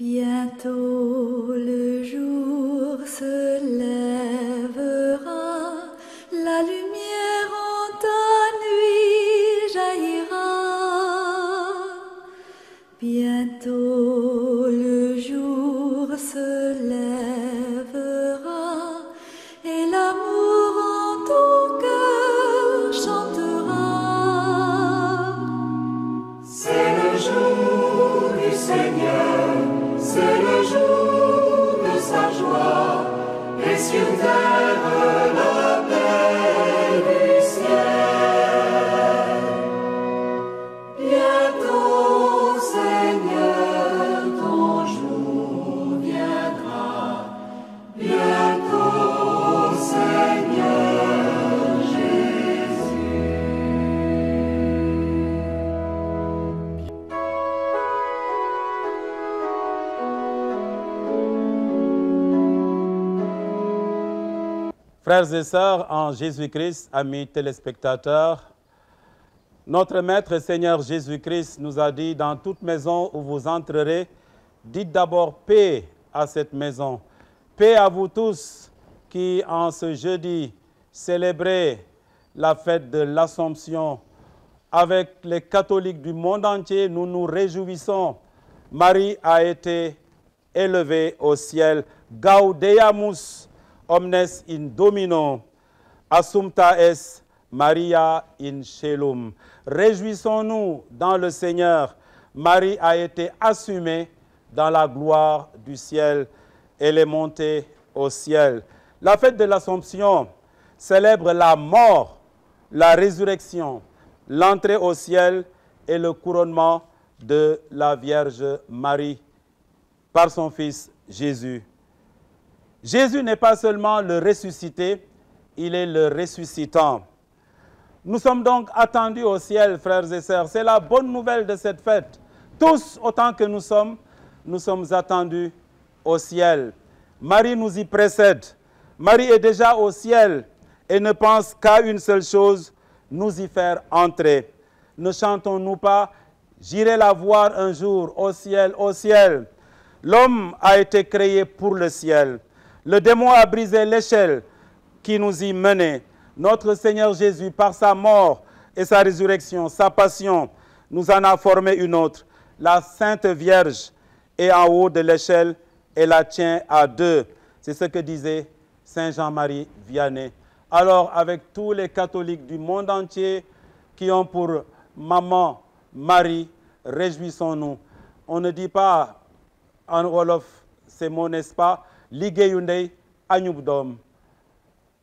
Bientôt le jour se lèvera, la lumière en ta nuit jaillira. Bientôt le jour se lèvera et l'amour en ton cœur chantera. C'est le jour du Seigneur, c'est le jour de sa joie, et sur terre la paix du ciel. Bientôt, Seigneur, ton jour viendra. Bientôt, Seigneur Jésus. Frères et sœurs en Jésus-Christ, amis téléspectateurs, notre Maître et Seigneur Jésus-Christ nous a dit, dans toute maison où vous entrerez, dites d'abord paix à cette maison. Paix à vous tous qui, en ce jeudi, célébrez la fête de l'Assomption. Avec les catholiques du monde entier, nous nous réjouissons. Marie a été élevée au ciel. Gaudeamus omnes in Domino, Assumpta es Maria in Caelum. Réjouissons-nous dans le Seigneur. Marie a été assumée dans la gloire du ciel. Elle est montée au ciel. La fête de l'Assomption célèbre la mort, la résurrection, l'entrée au ciel et le couronnement de la Vierge Marie par son Fils Jésus. Jésus n'est pas seulement le ressuscité, il est le ressuscitant. Nous sommes donc attendus au ciel, frères et sœurs. C'est la bonne nouvelle de cette fête. Tous, autant que nous sommes attendus au ciel. Marie nous y précède. Marie est déjà au ciel et ne pense qu'à une seule chose, nous y faire entrer. Ne chantons-nous pas « J'irai la voir un jour au ciel, au ciel ». L'homme a été créé pour le ciel. Le démon a brisé l'échelle qui nous y menait. Notre Seigneur Jésus, par sa mort et sa résurrection, sa passion, nous en a formé une autre. La Sainte Vierge est en haut de l'échelle et la tient à deux. C'est ce que disait Saint Jean-Marie Vianney. Alors, avec tous les catholiques du monde entier qui ont pour maman Marie, réjouissons-nous. On ne dit pas en wolof ces mots, n'est-ce pas? Ligeyundei Anyubdom.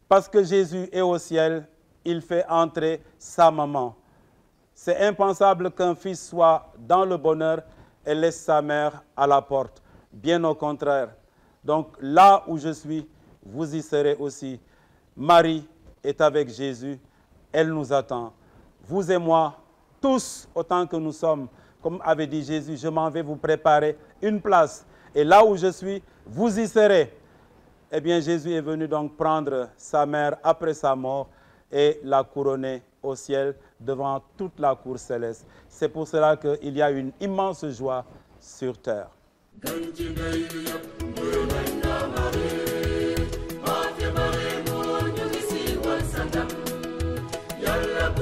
Parce que Jésus est au ciel, il fait entrer sa maman. C'est impensable qu'un fils soit dans le bonheur et laisse sa mère à la porte. Bien au contraire. Donc là où je suis, vous y serez aussi. Marie est avec Jésus, elle nous attend. Vous et moi, tous autant que nous sommes, comme avait dit Jésus, je m'en vais vous préparer une place. Et là où je suis, vous y serez. Eh bien, Jésus est venu donc prendre sa mère après sa mort et la couronner au ciel devant toute la cour céleste. C'est pour cela qu'il y a une immense joie sur terre. Yalla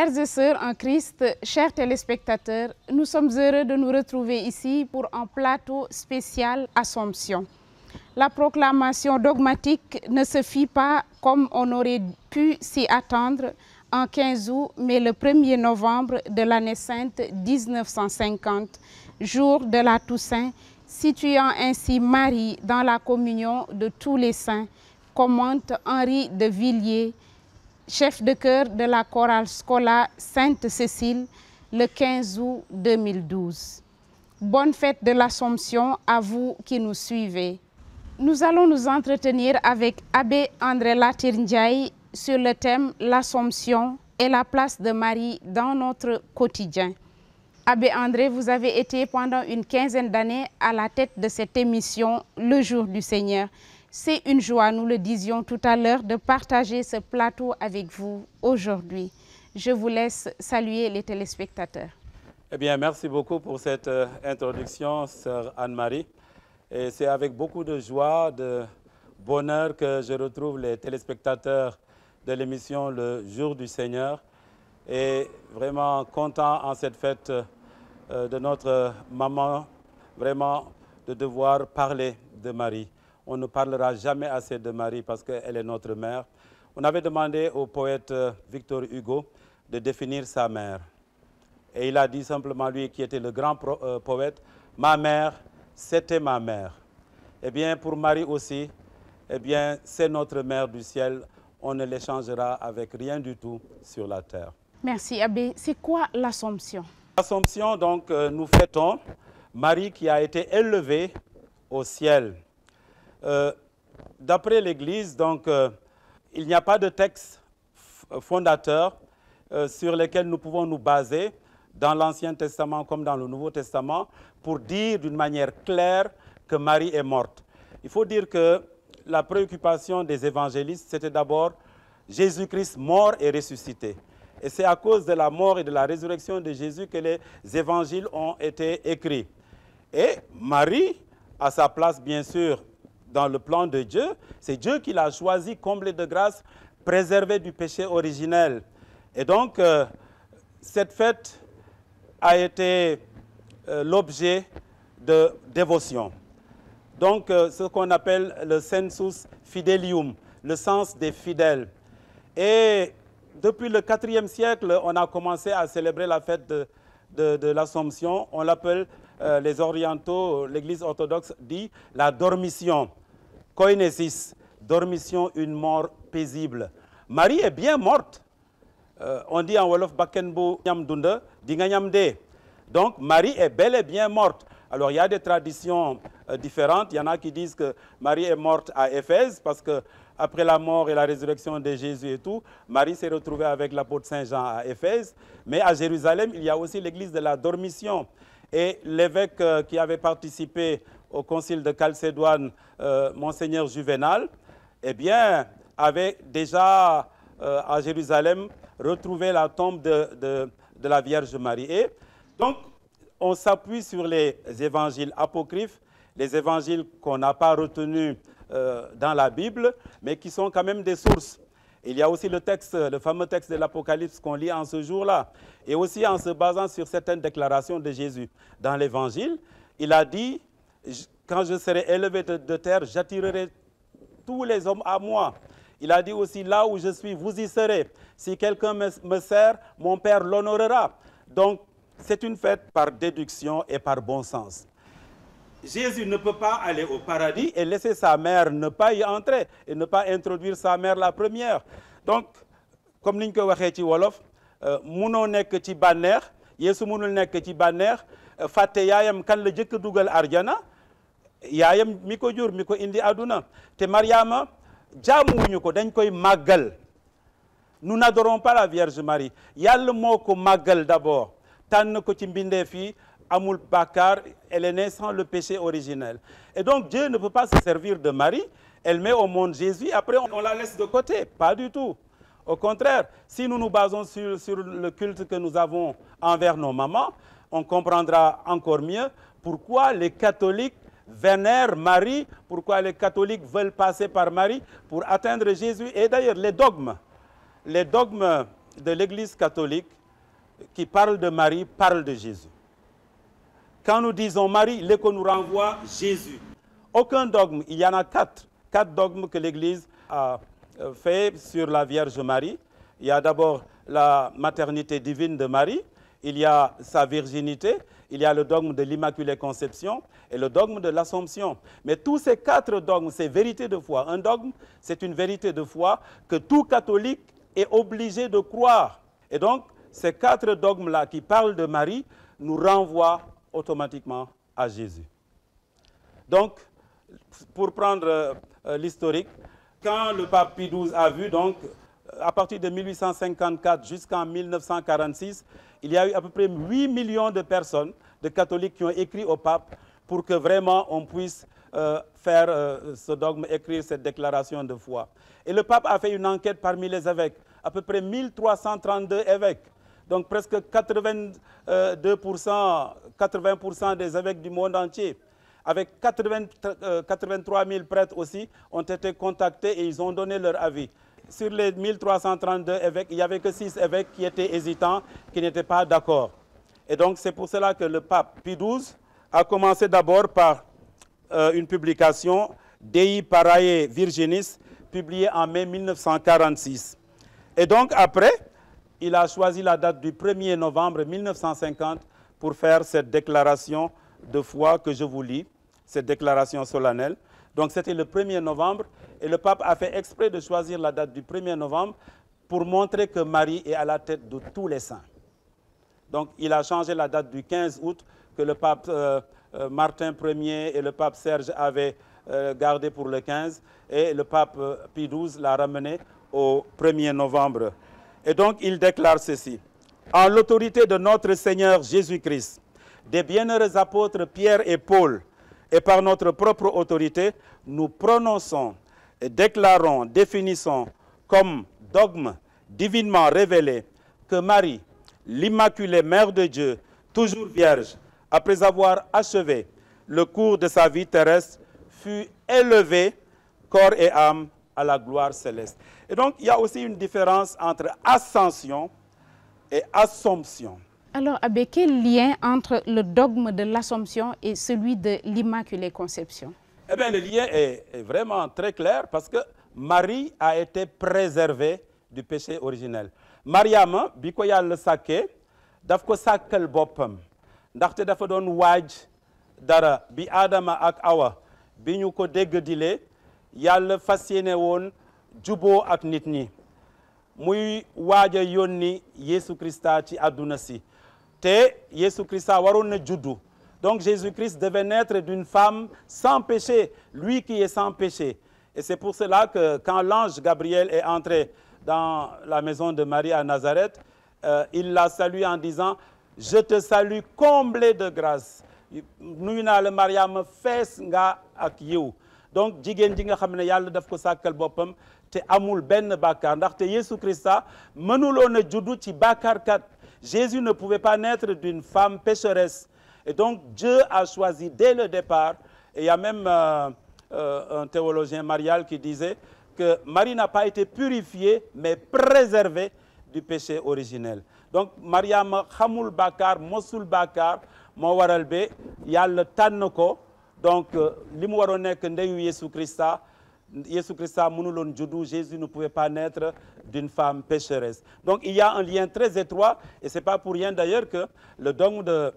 Frères et sœurs en Christ, chers téléspectateurs, nous sommes heureux de nous retrouver ici pour un plateau spécial Assomption. La proclamation dogmatique ne se fit pas comme on aurait pu s'y attendre en 15 août, mais le 1er novembre de l'année sainte 1950, jour de la Toussaint, situant ainsi Marie dans la communion de tous les saints, commente Henri de Villiers, chef de chœur de la chorale Schola Sainte-Cécile, le 15 août 2012. Bonne fête de l'Assomption à vous qui nous suivez. Nous allons nous entretenir avec Abbé André Latir Ndiaye sur le thème l'Assomption et la place de Marie dans notre quotidien. Abbé André, vous avez été pendant une quinzaine d'années à la tête de cette émission Le Jour du Seigneur. C'est une joie, nous le disions tout à l'heure, de partager ce plateau avec vous aujourd'hui. Je vous laisse saluer les téléspectateurs. Eh bien, merci beaucoup pour cette introduction, sœur Anne-Marie. Et c'est avec beaucoup de joie, de bonheur que je retrouve les téléspectateurs de l'émission Le Jour du Seigneur. Et vraiment content en cette fête de notre maman, vraiment de devoir parler de Marie. On ne parlera jamais assez de Marie parce qu'elle est notre mère. On avait demandé au poète Victor Hugo de définir sa mère. Et il a dit simplement, lui qui était le grand poète, « Ma mère, c'était ma mère ». Eh bien, pour Marie aussi, eh bien, c'est notre mère du ciel. On ne l'échangera avec rien du tout sur la terre. Merci, Abbé. C'est quoi l'Assomption? L'Assomption, donc, nous fêtons Marie qui a été élevée au ciel. D'après l'Église, donc, il n'y a pas de texte fondateur sur lesquels nous pouvons nous baser dans l'Ancien Testament comme dans le Nouveau Testament pour dire d'une manière claire que Marie est morte. Il faut dire que la préoccupation des évangélistes, c'était d'abord Jésus-Christ mort et ressuscité. Et c'est à cause de la mort et de la résurrection de Jésus que les évangiles ont été écrits. Et Marie, à sa place bien sûr dans le plan de Dieu, c'est Dieu qui l'a choisi, comblé de grâce, préservé du péché originel. Et donc, cette fête a été l'objet de dévotion. Donc, ce qu'on appelle le sensus fidelium, le sens des fidèles. Et depuis le IVe siècle, on a commencé à célébrer la fête de l'Assomption. On l'appelle, les orientaux, l'Église orthodoxe dit la dormition. Koinesis, dormition, une mort paisible. Marie est bien morte. On dit en Wolof, Bakenbo Nyam Dunda, Dinga Nyam De. Donc, Marie est bel et bien morte. Alors, il y a des traditions différentes. Il y en a qui disent que Marie est morte à Éphèse parce qu'après la mort et la résurrection de Jésus et tout, Marie s'est retrouvée avec l'apôtre Saint Jean à Éphèse. Mais à Jérusalem, il y a aussi l'église de la Dormition. Et l'évêque qui avait participé au concile de Chalcédoine, Monseigneur Juvénal, eh bien, avait déjà à Jérusalem retrouvé la tombe de la Vierge Marie. Et donc, on s'appuie sur les évangiles apocryphes, les évangiles qu'on n'a pas retenus dans la Bible, mais qui sont quand même des sources. Il y a aussi le texte, le fameux texte de l'Apocalypse qu'on lit en ce jour-là, et aussi en se basant sur certaines déclarations de Jésus. Dans l'Évangile, il a dit, quand je serai élevé de terre, j'attirerai tous les hommes à moi. Il a dit aussi, là où je suis, vous y serez. Si quelqu'un me sert, mon Père l'honorera. Donc, c'est une fête par déduction et par bon sens. Jésus ne peut pas aller au paradis et laisser sa mère ne pas y entrer et ne pas introduire sa mère la première. Donc, comme niñ ko waxee ci wolof, munoo nekk ci bànneex, Yeesu munul nekk ci bànneex, fàtte yaayam kan la jëkk dugal arjana, yaayam mi ko jur, mi ko indi àdduna. Te Mariama jaamuwuñu ko, dañ koy màggal. Nous n'adorons pas la Vierge Marie. Yàlla moo ko màggal d'abord. Tànn ko ci mbindeef yi, amul bàkkaar, elle est née sans le péché originel. Et donc Dieu ne peut pas se servir de Marie. Elle met au monde Jésus, après on la laisse de côté. Pas du tout. Au contraire, si nous nous basons sur le culte que nous avons envers nos mamans, on comprendra encore mieux pourquoi les catholiques vénèrent Marie, pourquoi les catholiques veulent passer par Marie pour atteindre Jésus. Et d'ailleurs, les dogmes de l'Église catholique qui parle de Marie parle de Jésus. Quand nous disons Marie, l'écho nous renvoie Jésus. Aucun dogme, il y en a quatre dogmes que l'Église a fait sur la Vierge Marie. Il y a d'abord la maternité divine de Marie, il y a sa virginité, il y a le dogme de l'Immaculée Conception et le dogme de l'Assomption. Mais tous ces quatre dogmes, c'est vérité de foi. Un dogme, c'est une vérité de foi que tout catholique est obligé de croire. Et donc, ces quatre dogmes-là qui parlent de Marie nous renvoient automatiquement à Jésus. Donc, pour prendre l'historique, quand le pape Pie XII a vu, donc, à partir de 1854 jusqu'en 1946, il y a eu à peu près 8 millions de personnes, de catholiques, qui ont écrit au pape pour que vraiment on puisse faire ce dogme, écrire cette déclaration de foi. Et le pape a fait une enquête parmi les évêques, à peu près 1332 évêques. Donc presque 80% des évêques du monde entier. Avec 83 000 prêtres aussi ont été contactés et ils ont donné leur avis. Sur les 1332 évêques, il n'y avait que 6 évêques qui étaient hésitants, qui n'étaient pas d'accord. Et donc c'est pour cela que le pape Pie XII a commencé d'abord par une publication, Dei Parae Virginis, publiée en mai 1946. Et donc après, il a choisi la date du 1er novembre 1950 pour faire cette déclaration de foi que je vous lis, cette déclaration solennelle. Donc c'était le 1er novembre et le pape a fait exprès de choisir la date du 1er novembre pour montrer que Marie est à la tête de tous les saints. Donc il a changé la date du 15 août que le pape Martin Ier et le pape Serge avaient gardé pour le 15 et le pape Pie XII l'a ramené au 1er novembre. Et donc il déclare ceci: en l'autorité de notre Seigneur Jésus-Christ, des bienheureux apôtres Pierre et Paul, et par notre propre autorité, nous prononçons et déclarons, définissons comme dogme divinement révélé que Marie, l'Immaculée Mère de Dieu, toujours vierge, après avoir achevé le cours de sa vie terrestre, fut élevée, corps et âme, à la gloire céleste. Et donc, il y a aussi une différence entre ascension et assomption. Alors, Abbé, quel lien entre le dogme de l'Assomption et celui de l'Immaculée Conception? Eh bien, le lien est vraiment très clair parce que Marie a été préservée du péché originel. Mariama, bi ko Yàlla sàkkee, daf ko sàkkal boppam ndaxte dafa doon waaj dara bi Adama ak Awa bi ñu ko déggadilee Yàlla fas yéene woon juboo ak nit ñi muy waaj a yónni Yesu Christa ci àdduna si. Jésus-Christ waroon na juddu. Donc Jésus-Christ devait naître d'une femme sans péché, lui qui est sans péché. Et c'est pour cela que quand l'ange Gabriel est entré dans la maison de Marie à Nazareth, il l'a salué en disant « Je te salue comblée de grâce. Nuyu naa la Mariama fees nga ak yiw ». Donc jigéen ji nga xam ne Yàlla daf ko sàkkal boppam te amul benn bàkkaar ndaxte Jésus-Christ mënuloon a juddu ci bàkkaarkat. Jésus ne pouvait pas naître d'une femme pécheresse. Et donc, Dieu a choisi dès le départ, et il y a même un théologien marial qui disait que Marie n'a pas été purifiée, mais préservée du péché originel. Donc, Mariama xamul bàkkaar, mosul bàkkaar, moo waral be Yàlla tànn ko. Donc, li mu waroon nekk ndeyu Jésus-Christ mënuloon juddu, Jésus ne pouvait pas naître d'une femme pécheresse. Donc il y a un lien très étroit et ce n'est pas pour rien d'ailleurs que le dogme de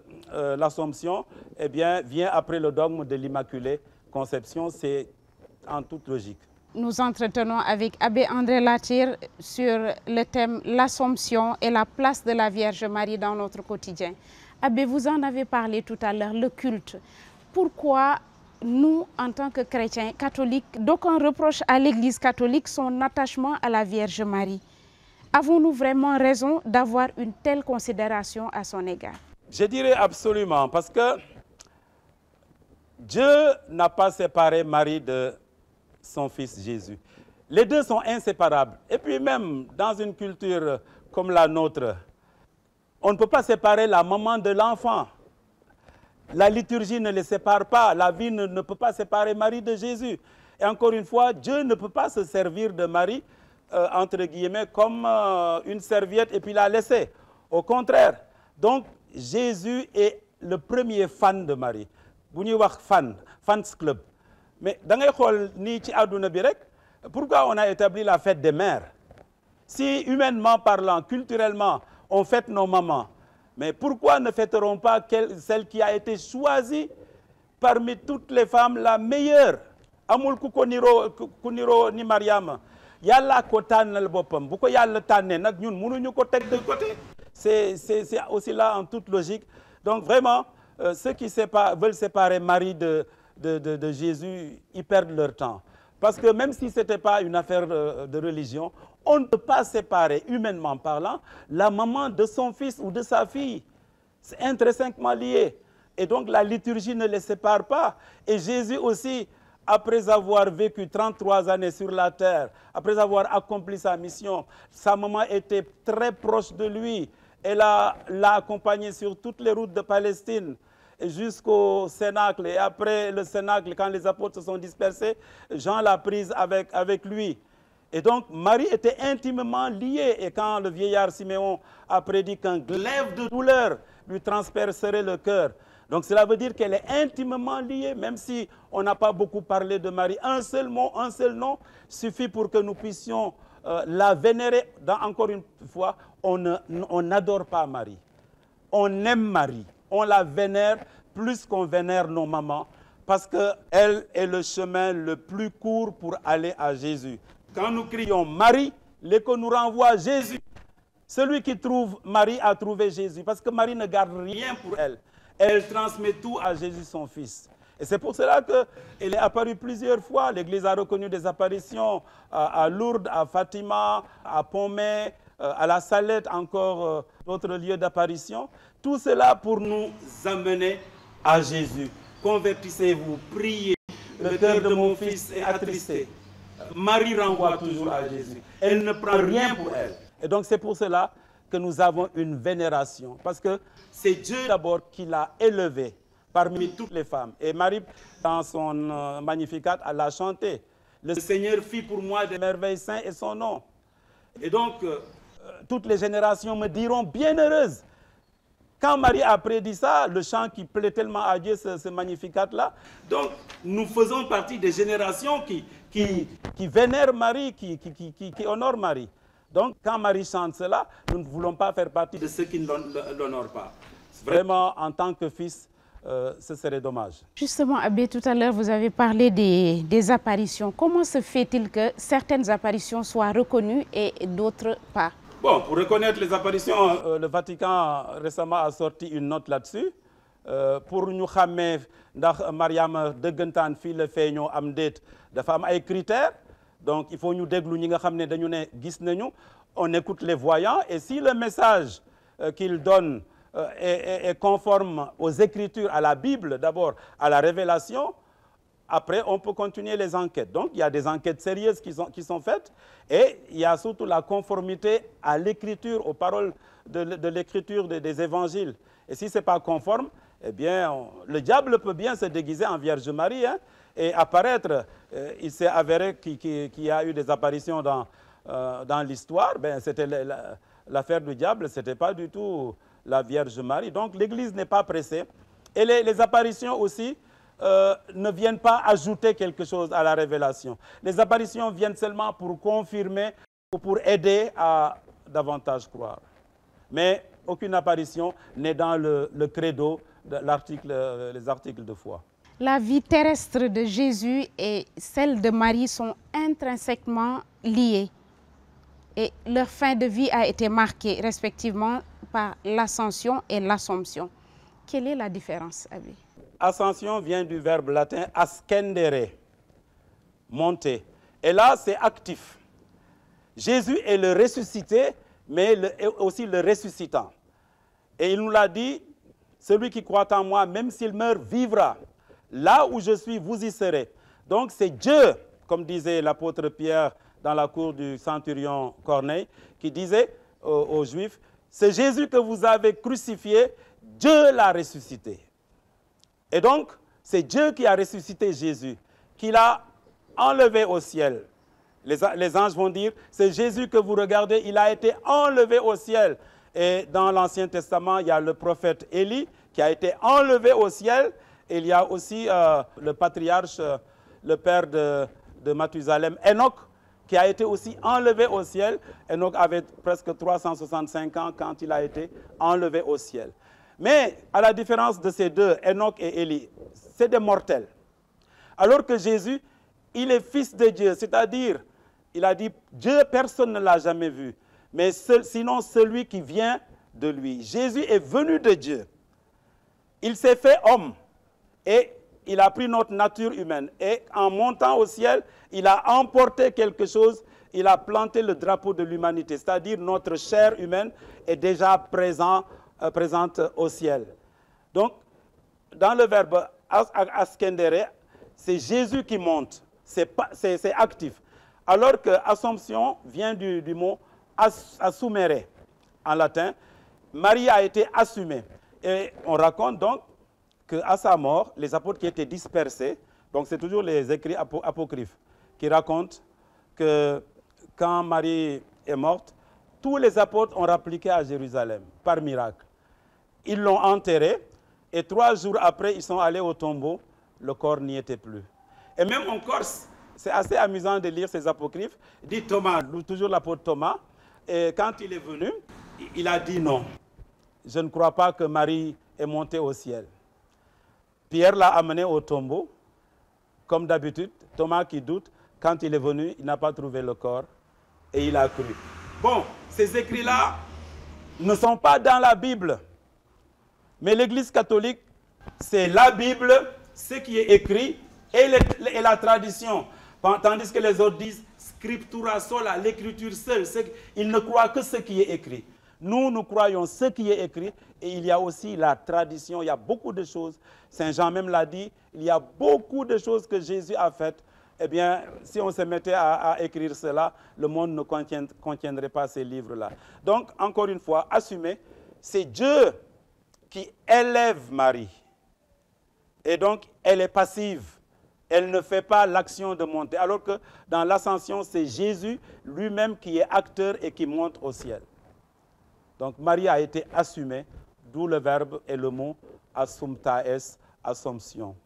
l'Assomption vient après le dogme de l'Immaculée Conception, c'est en toute logique. Nous entretenons avec Abbé André Latyr sur le thème l'Assomption et la place de la Vierge Marie dans notre quotidien. Abbé, vous en avez parlé tout à l'heure, le culte. Pourquoi nous, en tant que chrétiens catholiques, d'aucuns reprochent à l'Église catholique son attachement à la Vierge Marie? Avons-nous vraiment raison d'avoir une telle considération à son égard? Je dirais absolument, parce que Dieu n'a pas séparé Marie de son fils Jésus. Les deux sont inséparables. Et puis même dans une culture comme la nôtre, on ne peut pas séparer la maman de l'enfant. La liturgie ne les sépare pas, la vie ne peut pas séparer Marie de Jésus. Et encore une fois, Dieu ne peut pas se servir de Marie entre guillemets, comme une serviette et puis la laisser. Au contraire. Donc, Jésus est le premier fan de Marie. Bu ñuy wax fan, fans club. Mais da ngay xool nii ci àdduna bi rek, pourquoi on a établi la fête des mères? Si humainement parlant, culturellement, on fête nos mamans, mais pourquoi ne fêterons pas celle qui a été choisie parmi toutes les femmes, la meilleure? Amul ku ko niroo ni Mariama. Yàlla ko tànnal boppam. Bu ko Yàlla tànnee nag ñun mënuñu ko teg de côté. C'est aussi là en toute logique. Donc vraiment, ceux qui veulent séparer Marie de Jésus, ils perdent leur temps. Parce que même si ce n'était pas une affaire de religion, on ne peut pas séparer, humainement parlant, la maman de son fils ou de sa fille. C'est intrinsèquement lié. Et donc la liturgie ne les sépare pas. Et Jésus aussi, après avoir vécu 33 années sur la terre, après avoir accompli sa mission, sa maman était très proche de lui. Elle l'a accompagné sur toutes les routes de Palestine jusqu'au Cénacle. Et après le Cénacle, quand les apôtres se sont dispersés, Jean l'a prise avec lui. Et donc, Marie était intimement liée. Et quand le vieillard Siméon a prédit qu'un glaive de douleur lui transpercerait le cœur, donc cela veut dire qu'elle est intimement liée, même si on n'a pas beaucoup parlé de Marie. Un seul mot, un seul nom suffit pour que nous puissions la vénérer. Encore une fois, on n'adore pas Marie. On aime Marie. On la vénère plus qu'on vénère nos mamans, parce qu'elle est le chemin le plus court pour aller à Jésus. Quand nous crions Marie, l'écho nous renvoie à Jésus. Celui qui trouve Marie a trouvé Jésus, parce que Marie ne garde rien pour elle. Elle transmet tout à Jésus, son Fils. Et c'est pour cela qu'elle est apparue plusieurs fois. L'Église a reconnu des apparitions à Lourdes, à Fatima, à Pomey, à la Salette, encore d'autres lieux d'apparition. Tout cela pour nous amener à Jésus. Convertissez-vous, priez. Le cœur de mon fils est attristé. Marie renvoie toujours à Jésus. Elle ne prend rien pour elle. Et donc c'est pour cela que nous avons une vénération. Parce que c'est Dieu d'abord qui l'a élevée parmi toutes les femmes. Et Marie, dans son Magnificat, elle a chanté. Le Seigneur fit pour moi des merveilles, saint est son nom. Et donc, toutes les générations me diront bienheureuses. Quand Marie a prédit ça, le chant qui plaît tellement à Dieu, ce Magnificat-là, donc nous faisons partie des générations qui vénèrent Marie, qui honorent Marie. Donc, quand Marie chante cela, nous ne voulons pas faire partie de ceux qui ne l'honorent pas. Vraiment, en tant que fils, ce serait dommage. Justement, Abbé, tout à l'heure, vous avez parlé des apparitions. Comment se fait-il que certaines apparitions soient reconnues et d'autres pas? Bon, pour reconnaître les apparitions, le Vatican récemment a sorti une note là-dessus. Pour nous xamé ndax Mariama deugantan fi le feño am det dafa am ay critères. Donc il faut ñu déglu ñi nga xamné dañu né gis nañu, on écoute les voyants et si le message qu'ils donnent est conforme aux Écritures, à la Bible d'abord, à la révélation, après on peut continuer les enquêtes. Donc il y a des enquêtes sérieuses qui sont faites et il y a surtout la conformité à l'Écriture, aux paroles de l'Écriture des évangiles. Et si ce n'est pas conforme, eh bien, le diable peut bien se déguiser en Vierge Marie et apparaître. Il s'est avéré qu'il y a eu des apparitions dans l'histoire. Ben, c'était l'affaire du diable, ce n'était pas du tout la Vierge Marie. Donc l'Église n'est pas pressée. Et les apparitions aussi ne viennent pas ajouter quelque chose à la révélation. Les apparitions viennent seulement pour confirmer ou pour aider à davantage croire. Mais aucune apparition n'est dans le credo, les articles de foi. La vie terrestre de Jésus et celle de Marie sont intrinsèquement liées. Et leur fin de vie a été marquée respectivement par l'ascension et l'assomption. Quelle est la différence, Abbé? Ascension vient du verbe latin ascendere, monter. Et là, c'est actif. Jésus est le ressuscité, mais aussi le ressuscitant. Et il nous l'a dit, celui qui croit en moi, même s'il meurt, vivra. Là où je suis, vous y serez. Donc c'est Dieu, comme disait l'apôtre Pierre dans la cour du centurion Corneille, qui disait aux Juifs, c'est Jésus que vous avez crucifié, Dieu l'a ressuscité. Et donc, c'est Dieu qui a ressuscité Jésus, qui l'a enlevé au ciel. Les anges vont dire, c'est Jésus que vous regardez, il a été enlevé au ciel. Et dans l'Ancien Testament, il y a le prophète Élie qui a été enlevé au ciel. Et il y a aussi le patriarche, le père de Mathusalem, Enoch, qui a été aussi enlevé au ciel. Enoch avait presque 365 ans quand il a été enlevé au ciel. Mais à la différence de ces deux, Enoch et Élie, c'est des mortels. Alors que Jésus, il est fils de Dieu, c'est-à-dire, il a dit, Dieu, personne ne l'a jamais vu, mais sinon celui qui vient de lui. Jésus est venu de Dieu. Il s'est fait homme et il a pris notre nature humaine. Et en montant au ciel, il a emporté quelque chose, il a planté le drapeau de l'humanité, c'est-à-dire notre chair humaine est déjà présente au ciel. Donc, dans le verbe ascendere, c'est Jésus qui monte, c'est actif. Alors que Assomption vient du mot assumere en latin. Marie a été assumée. Et on raconte donc qu'à sa mort, les apôtres qui étaient dispersés, donc c'est toujours les écrits apocryphes, qui racontent que quand Marie est morte, tous les apôtres ont rappliqué à Jérusalem, par miracle. Ils l'ont enterré, et 3 jours après, ils sont allés au tombeau, le corps n'y était plus. Et même en Corse, c'est assez amusant de lire ces apocryphes, dit Thomas, toujours l'apôtre Thomas, et quand il est venu, il a dit non. Je ne crois pas que Marie est montée au ciel. Pierre l'a amené au tombeau, comme d'habitude. Thomas qui doute, quand il est venu, il n'a pas trouvé le corps et il a cru. Bon, ces écrits-là ne sont pas dans la Bible. Mais l'Église catholique, c'est la Bible, ce qui est écrit et la tradition. Tandis que les autres disent scriptura sola, l'écriture seule. Ils ne croient que ce qui est écrit. Nous croyons ce qui est écrit et il y a aussi la tradition. Il y a beaucoup de choses. Saint Jean même l'a dit, il y a beaucoup de choses que Jésus a faites. Eh bien, si on se mettait à écrire cela, le monde ne contiendrait pas ces livres-là. Donc, encore une fois, assumez, c'est Dieu qui élève Marie. Et donc, elle est passive. Elle ne fait pas l'action de monter. Alors que dans l'ascension, c'est Jésus lui-même qui est acteur et qui monte au ciel. Donc Marie a été assumée, d'où le verbe et le mot assumptaes, assomption.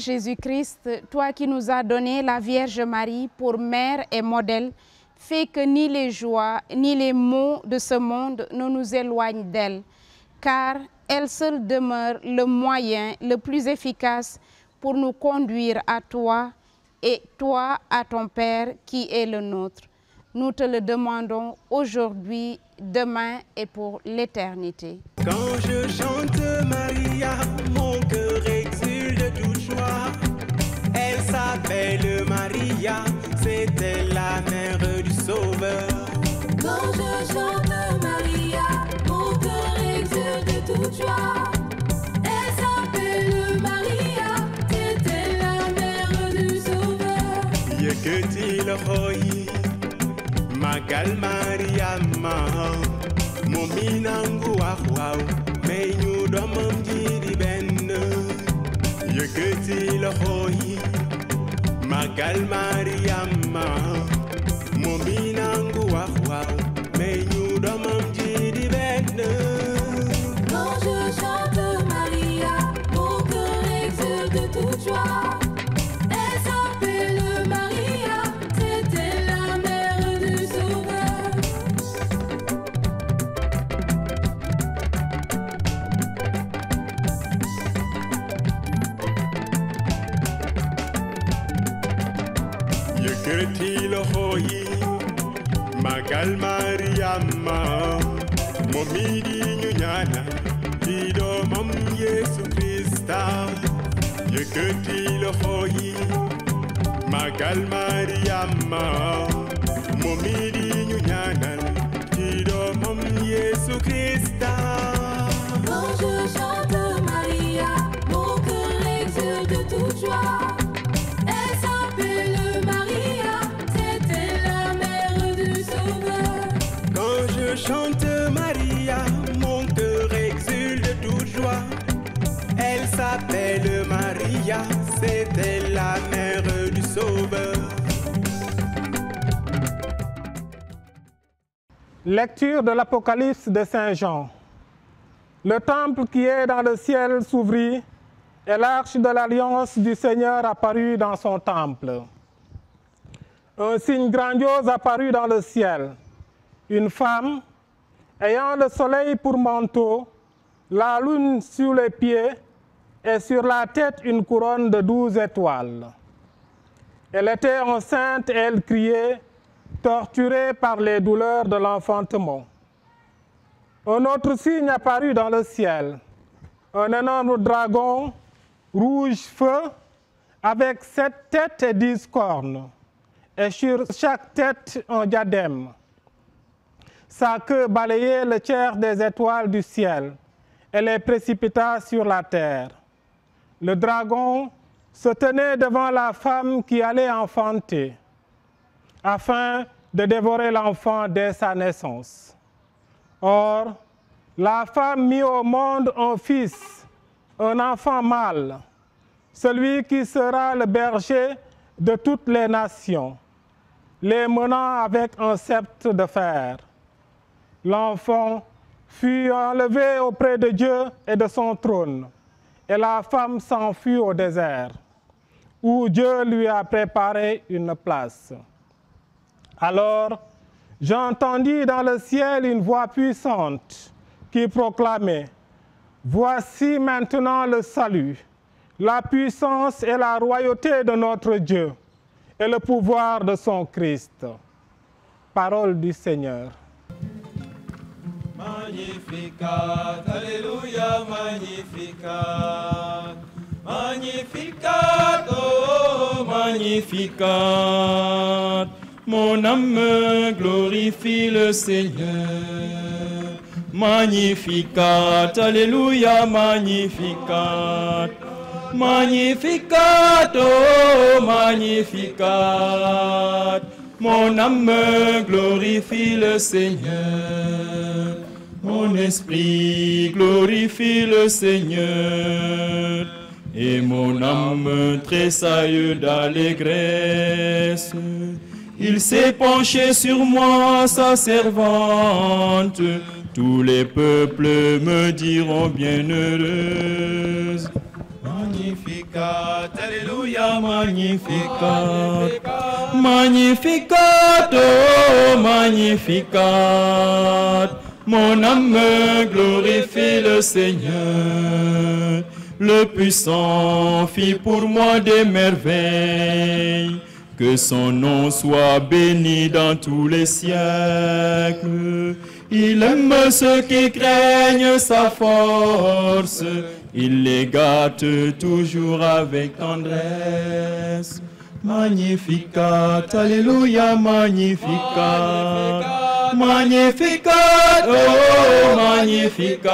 Jésus-Christ, toi qui nous as donné la Vierge Marie pour mère et modèle, fais que ni les joies ni les maux de ce monde ne nous éloignent d'elle, car elle seule demeure le moyen le plus efficace pour nous conduire à toi et toi à ton Père qui est le nôtre. Nous te le demandons aujourd'hui, demain et pour l'éternité. Quand je chante Maria, mon cœur exulte de toute joie. Elle s'appelle Maria, c'était la mère du Sauveur. Quand je chante Maria, mon cœur exulte de toute joie. Elle s'appelle Maria, c'était la mère du Sauveur. Yeketi Rohi, Magal Maria ma, Mominangu Ahwao, Meinu Domam Jiri Ben. Yeketi Rohi, Magal Maria ma, Mominangu Ahwao, Meinu Domam Jiri Ben. Quand je chante Maria, mon cœur exulte de toute joie. Elle s'appelle Maria, c'était la mère du Sauveur. Yeketi Rohi, Magal Maria ma, Momidi Nyana, Dido Mam Yesu Christa. Yeketi Rohi, Magal Maria ma, Momidi Nyana, Dido Mam Yesu Christa. Quand je chante Maria, mon cœur exulte de toute joie. Elle s'appelle Maria, c'était la mère du Sauveur. Quand je chante Maria, mon cœur exulte de toute joie. Elle s'appelle Maria, c'était la mère du Sauveur. Lecture de l'Apocalypse de Saint Jean. Le temple qui est dans le ciel s'ouvrit et l'arche de l'alliance du Seigneur apparut dans son temple. Un signe grandiose apparut dans le ciel. Une femme, ayant le soleil pour manteau, la lune sur les pieds et sur la tête une couronne de 12 étoiles. Elle était enceinte et elle criait, torturée par les douleurs de l'enfantement. Un autre signe apparut dans le ciel, un énorme dragon, rouge feu, avec 7 têtes et 10 cornes, et sur chaque tête un diadème. Sa queue balayait le tiers des étoiles du ciel et les précipita sur la terre. Le dragon se tenait devant la femme qui allait enfanter, afin de dévorer l'enfant dès sa naissance. Or, la femme mit au monde un fils, un enfant mâle, celui qui sera le berger de toutes les nations, les menant avec un sceptre de fer. L'enfant fut enlevé auprès de Dieu et de son trône, et la femme s'enfuit au désert, où Dieu lui a préparé une place. Alors, j'entendis dans le ciel une voix puissante qui proclamait « Voici maintenant le salut, la puissance et la royauté de notre Dieu et le pouvoir de son Christ. » Parole du Seigneur. Magnificat, Alléluia, Magnificat. Magnificat, oh, Magnificat. Mon âme glorifie le Seigneur. Magnificat, Alléluia, Magnificat. Magnificat, oh, Magnificat. Mon âme glorifie le Seigneur. Mon esprit glorifie le Seigneur. Et mon âme tressaille d'allégresse. Il s'est penché sur moi, sa servante. Tous les peuples me diront bienheureuse. Magnifique. Magnificat, Alléluia, Magnificat. Magnificat, oh Magnificat. Mon âme glorifie le Seigneur. Le puissant fit pour moi des merveilles. Que son nom soit béni dans tous les siècles. Il aime ceux qui craignent sa force. Il les gâte toujours avec tendresse. Magnificat, Alléluia, Magnificat. Magnificat, oh Magnificat.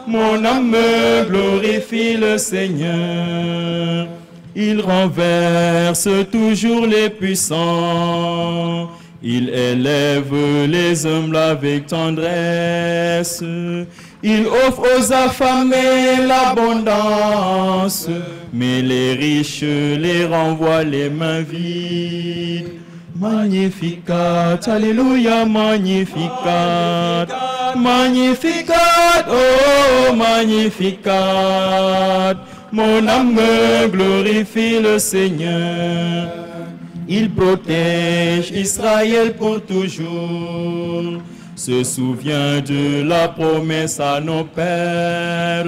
Mon âme glorifie le Seigneur. Il renverse toujours les puissants. Il élève les humbles avec tendresse. Il offre aux affamés l'abondance. Mais les riches les renvoient les mains vides. Magnificat, Alléluia, Magnificat. Magnificat, oh Magnificat. Mon âme glorifie le Seigneur. Il protège Israël pour toujours. Se souvient de la promesse à nos pères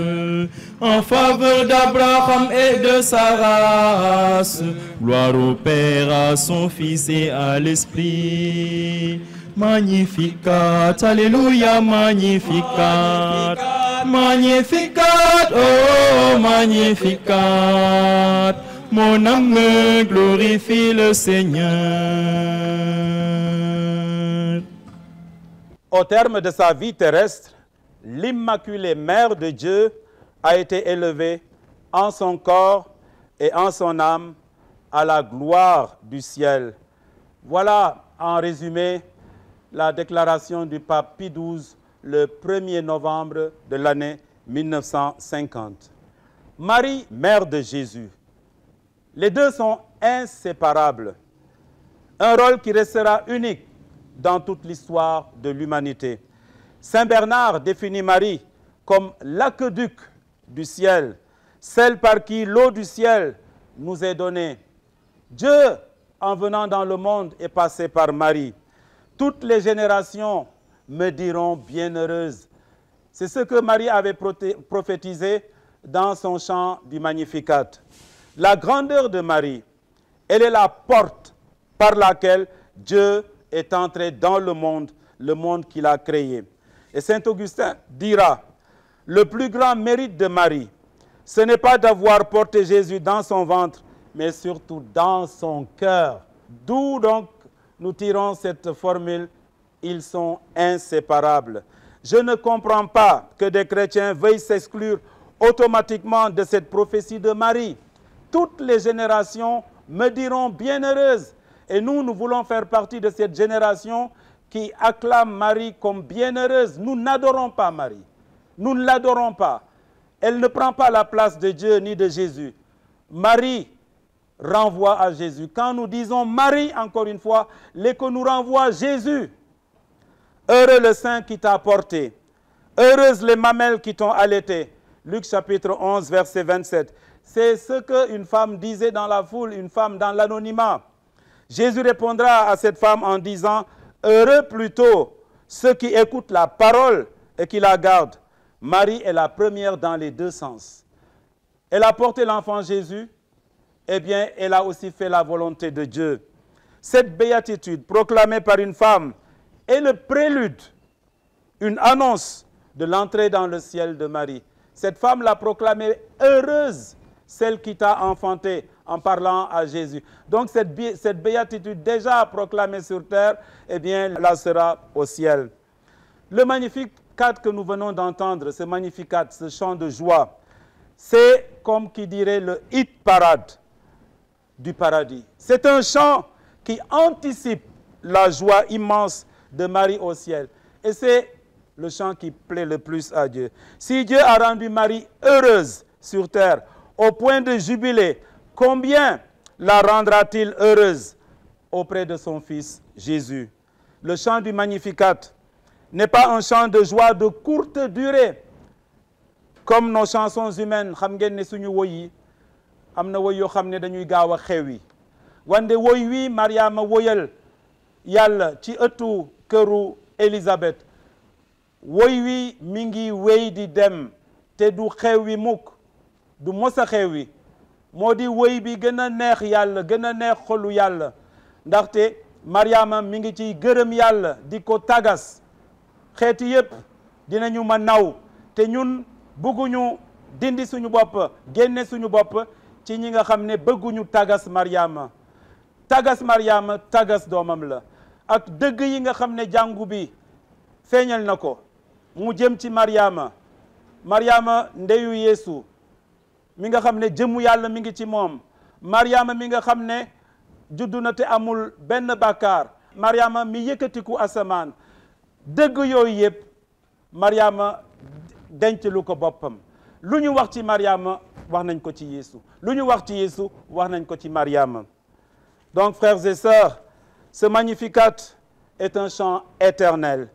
en faveur d'Abraham et de sa race. Gloire au Père, à son Fils et à l'Esprit. Magnificat, Alléluia, Magnificat. Magnificat, oh Magnificat. Mon âme glorifie le Seigneur. Au terme de sa vie terrestre, l'Immaculée Mère de Dieu a été élevée en son corps et en son âme à la gloire du ciel. Voilà en résumé la déclaration du pape Pie XII le 1er novembre de l'année 1950. Marie, Mère de Jésus. Les deux sont inséparables. Un rôle qui restera unique dans toute l'histoire de l'humanité. Saint Bernard définit Marie comme l'aqueduc du ciel, celle par qui l'eau du ciel nous est donnée. Dieu, en venant dans le monde, est passé par Marie. Toutes les générations me diront bienheureuse. C'est ce que Marie avait prophétisé dans son chant du Magnificat. La grandeur de Marie, elle est la porte par laquelle Dieu est entré dans le monde qu'il a créé. Et saint Augustin dira, le plus grand mérite de Marie, ce n'est pas d'avoir porté Jésus dans son ventre, mais surtout dans son cœur. D'où donc nous tirons cette formule, ils sont inséparables. Je ne comprends pas que des chrétiens veuillent s'exclure automatiquement de cette prophétie de Marie. Toutes les générations me diront bienheureuse. Et nous voulons faire partie de cette génération qui acclame Marie comme bienheureuse. Nous n'adorons pas Marie. Nous ne l'adorons pas. Elle ne prend pas la place de Dieu ni de Jésus. Marie renvoie à Jésus. Quand nous disons Marie, encore une fois, l'écho nous renvoie à Jésus. Heureux le sein qui t'a porté. Heureuses les mamelles qui t'ont allaité. Luc chapitre 11, verset 27. C'est ce qu'une femme disait dans la foule, une femme dans l'anonymat. Jésus répondra à cette femme en disant, heureux plutôt ceux qui écoutent la parole et qui la gardent. Marie est la première dans les deux sens. Elle a porté l'enfant Jésus, eh bien, elle a aussi fait la volonté de Dieu. Cette béatitude proclamée par une femme est le prélude, une annonce de l'entrée dans le ciel de Marie. Cette femme l'a proclamée heureuse, celle qui t'a enfanté, en parlant à Jésus. Donc cette béatitude déjà proclamée sur terre, eh bien, là sera au ciel. Le Magnificat que nous venons d'entendre, ce Magnificat, ce chant de joie, c'est comme qui dirait le hit parade du paradis. C'est un chant qui anticipe la joie immense de Marie au ciel. Et c'est le chant qui plaît le plus à Dieu. Si Dieu a rendu Marie heureuse sur terre, au point de jubiler, combien la rendra-t-il heureuse auprès de son Fils Jésus? Le chant du Magnificat n'est pas un chant de joie de courte durée. comme nos chansons humaines xam ngeen ne suñu woy yi am na woy yoo xam ne dañuy gaaw a xewi wande woy wi Mariama woyal yàlla ci ëttu këru Élisabeth woy wi mi ngi wéy di dem te du xewi mukk du mos a xewi moo di woy bi gën a neex yàlla gën a neex xolu yàlla ndaxte Mariama mi ngi ciy gërëm yàlla di ko tagas xeeti yépp dinañu ma naw te ñun bëgguñu dindi suñu bopp génne suñu bopp ci ñi nga xam ne bëgguñu tagas Mariama tagas doomam la ak dëgg yi nga xam ne jàngu bi feeñal na ko mu jëm ci Mariama ndeyu Yeesu mi nga xam ne jëmu yàlla mi ngi ci moom Mariama mi nga xam ne juddu na te amul benn bàkkaar Mariama mi yëkkatiku asamaan dëgg yooyu yëpp Mariama denc lu ko boppam lu ñu wax ci Mariama wax nañ ko ci Yeesu lu ñu wax ci Yeesu wax nañ ko ci Mariama. Donc frères et sœurs, ce Magnificat est un chant éternel.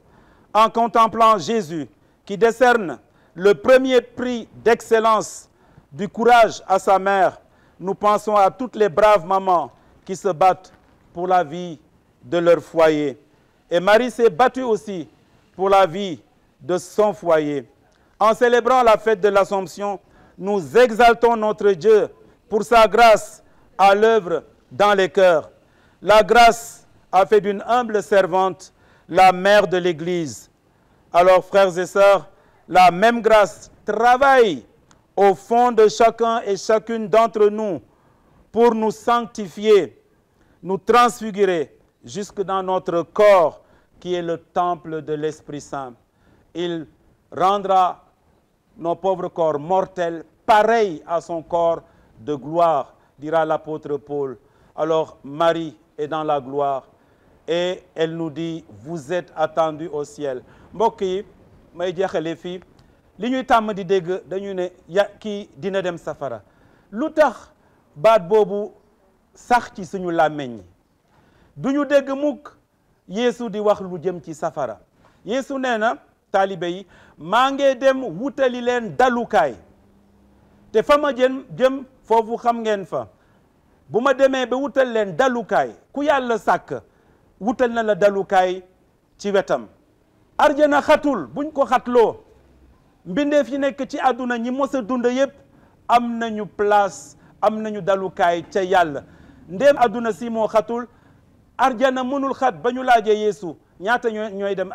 En contemplant Jésus qui décerne le premier prix d'excellence du courage à sa mère, nous pensons à toutes les braves mamans qui se battent pour la vie de leur foyer. Et Marie s'est battue aussi pour la vie de son foyer. En célébrant la fête de l'Assomption, nous exaltons notre Dieu pour sa grâce à l'œuvre dans les cœurs. La grâce a fait d'une humble servante la mère de l'Église. Alors, frères et sœurs, la même grâce travaille au fond de chacun et chacune d'entre nous pour nous sanctifier, nous transfigurer jusque dans notre corps qui est le temple de l'Esprit Saint. Il rendra nos pauvres corps mortels pareils à son corps de gloire, dira l'apôtre Paul. Alors Marie est dans la gloire et elle nous dit, vous êtes attendus au ciel. Mbokk yi may jeexale fii li ñuy tàmm di dégg dañu ne kii dina dem safara lu tax baat boobu sax ci suñu làmmeñ duñu dégg mukk Yeesu di wax lu jëm ci safara. Yeesu nee na taalibe yi maa ngi dem wutali leen dalukaay te fa ma jëm foofu xam ngeen fa bu ma demee ba wutal leen dalukaay ku yàlla sàkk wutal na la dalukaay ci wetam. Arjana xatul buñ ko xatloo mbindeef yi nekk ci àdduna ñi mos a dund yépp am nañu place am nañu dalukaay ca yàlla ndéem àdduna si moo xatul arjana mënul xat ba ñu laajee Yeesu ñaata ñooy dem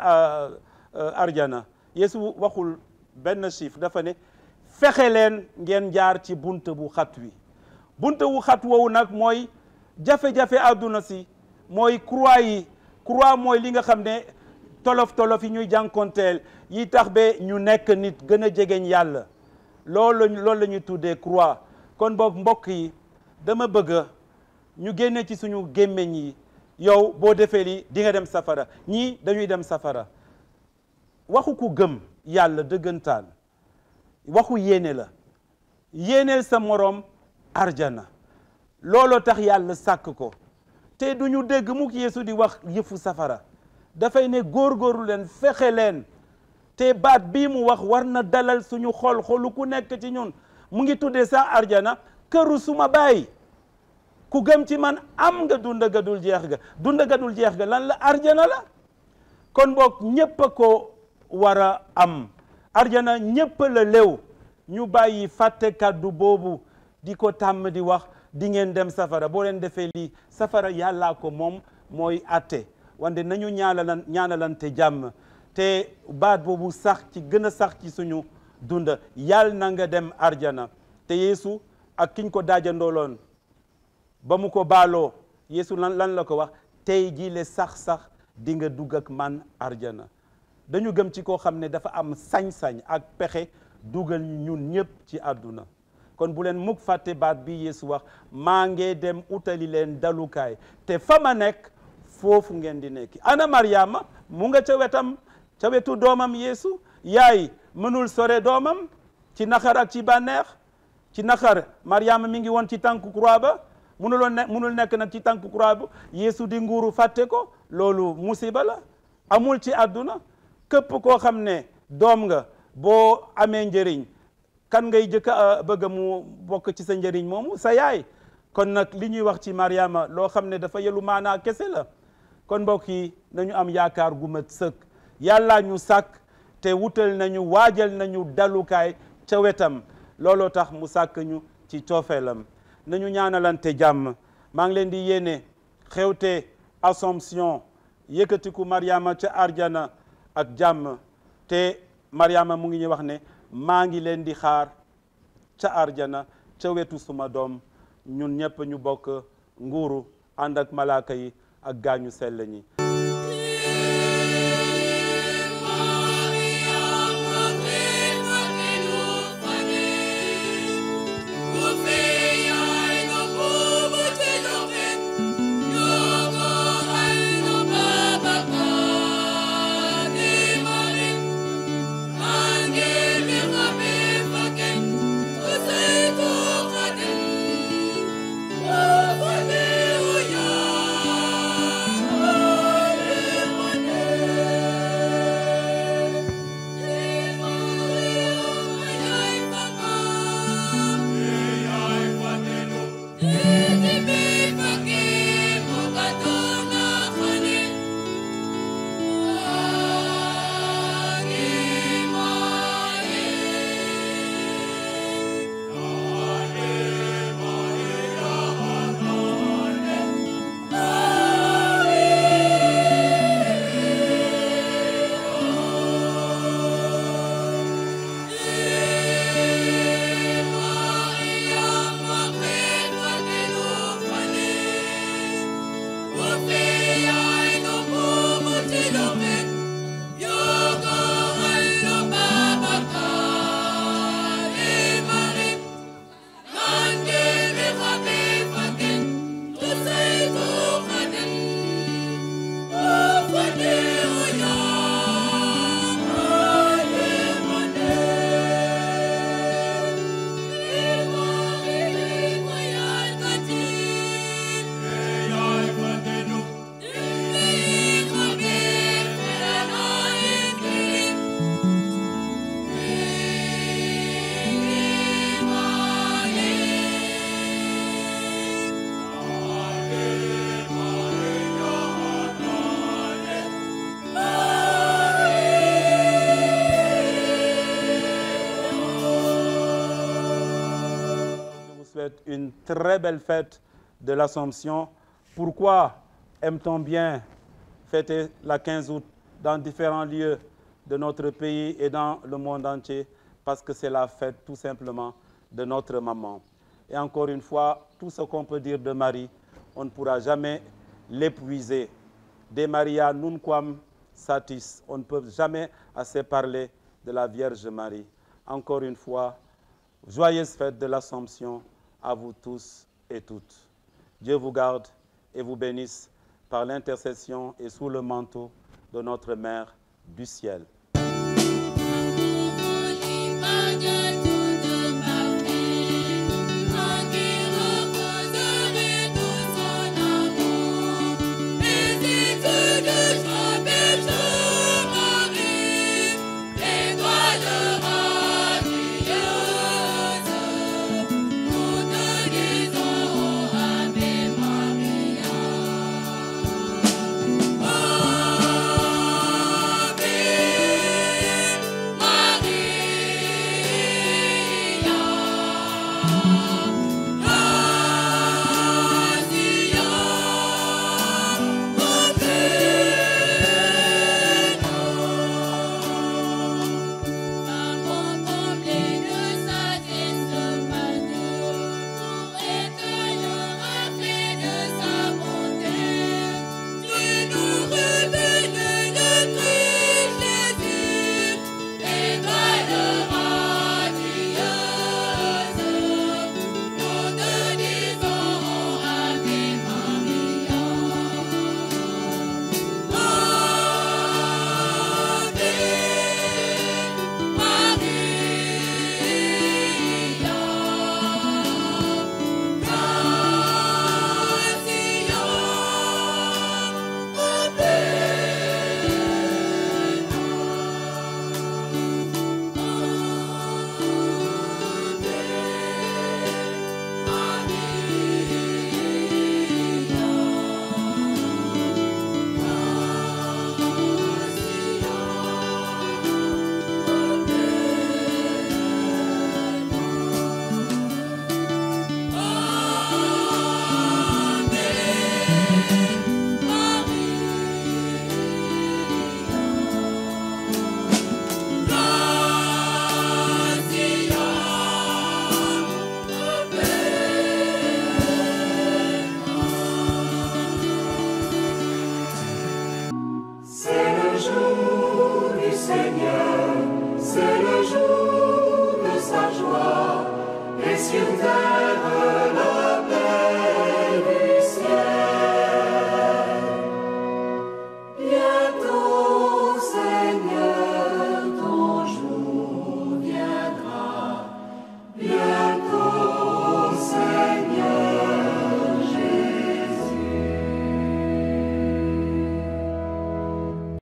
arjana Yeesu waxul benn chiffre dafa ne fexe leen ngeen jaar ci bunt bu xat wi bunt bu xat woowu nag mooy jafe-jafe àdduna si mooy croix mooy li nga xam ne tolof yi ñuy jànkonteel yi tax ba ñu nekk nit gën a jegeñ yàlla loolu la ñuy tuddee croix. Kon boog mbokk yi dama bëgg ñu génne ci suñu gémmiñ yi yow boo defee li di nga dem safara ñii dañuy dem safara waxu ku gëm yàlla dëggantaan waxu yéene la yéeneel sa moroom arjana looloo tax yàlla sàkk ko te duñu dégg mukk Yeesu di wax yëfu safara dafay ne góorgóorlu leen fexe leen te baat bii mu wax war na dalal suñu xolu ku nekk ci ñun mu ngi tuddee sa arjana këru suma baay ku gëm ci man am nga dund ga dul jeex ga lan la arjana la kon boog ñépp a ko war a am arjana ñépp la lew ñu bàyyi fàtte kàddu boobu di ko tàmm di wax di ngeen dem safara boo leen defee lii safara yàllaa ko moom mooy atte wante nañu ñaanalante jàmm te baat boobu sax ci gën a sax ci suñu dunda yàlla na nga dem arjana te Yeesu ak kiñ ko daajandooloon ba mu ko baaloo Yeesu lan la ko wax tey jii le sax di nga dugg ak man arjana dañu gëm ci koo xam ne dafa am sañ-sañ ak pexe dugal ñun ñëpp ci àdduna kon bu leen mukk fàtte baat bi Yeesu wax maa ngi dem utali leen dalukaay te fa ma nekk foofu ngeen di nekki ana Mariama mu nga ca wetam ca wetu doomam Yeesu yaay mënul sore doomam ci naxar ak ci bànneex ci naxar Mariama mi ngi woon ci tànku croix ba mënul nekk nag ci tànku croix ba Yeesu di nguuru fàtte ko loolu musiba la amul ci àdduna képp koo xam ne doom nga boo amee njëriñ kan ngay jëkk a bëgg mu bokk ci sa njëriñ moomu sa yaay. kon nag li ñuy wax ci Mariama loo xam ne dafa yelu maanaa kese la kon mbokk yi nañu am yaakaar gu mat sëkk yàlla ñu sàkk te wutal nañu waajal nañu dalukaay ca wetam looloo tax mu sàkk ñu ci coofeelam nañu ñaanalante jàmm maa ngi leen di yéene xewte Assomption yëkkatiku Mariama ca arjana ak jàmm te Mariama mu ngi ñuy wax ne maa ngi leen di xaar ca arjana ca wetu suma doom ñun ñëpp ñu bokk nguuru ànd ak malaaka yi ak gaañu sell ñi Une très belle fête de l'Assomption. Pourquoi aime-t-on bien fêter la 15 août dans différents lieux de notre pays et dans le monde entier? Parce que c'est la fête tout simplement de notre maman. Et encore une fois, tout ce qu'on peut dire de Marie, on ne pourra jamais l'épuiser. De Maria nunquam satis. On ne peut jamais assez parler de la Vierge Marie. Encore une fois, joyeuse fête de l'Assomption à vous tous et toutes. Dieu vous garde et vous bénisse par l'intercession et sous le manteau de notre Mère du ciel.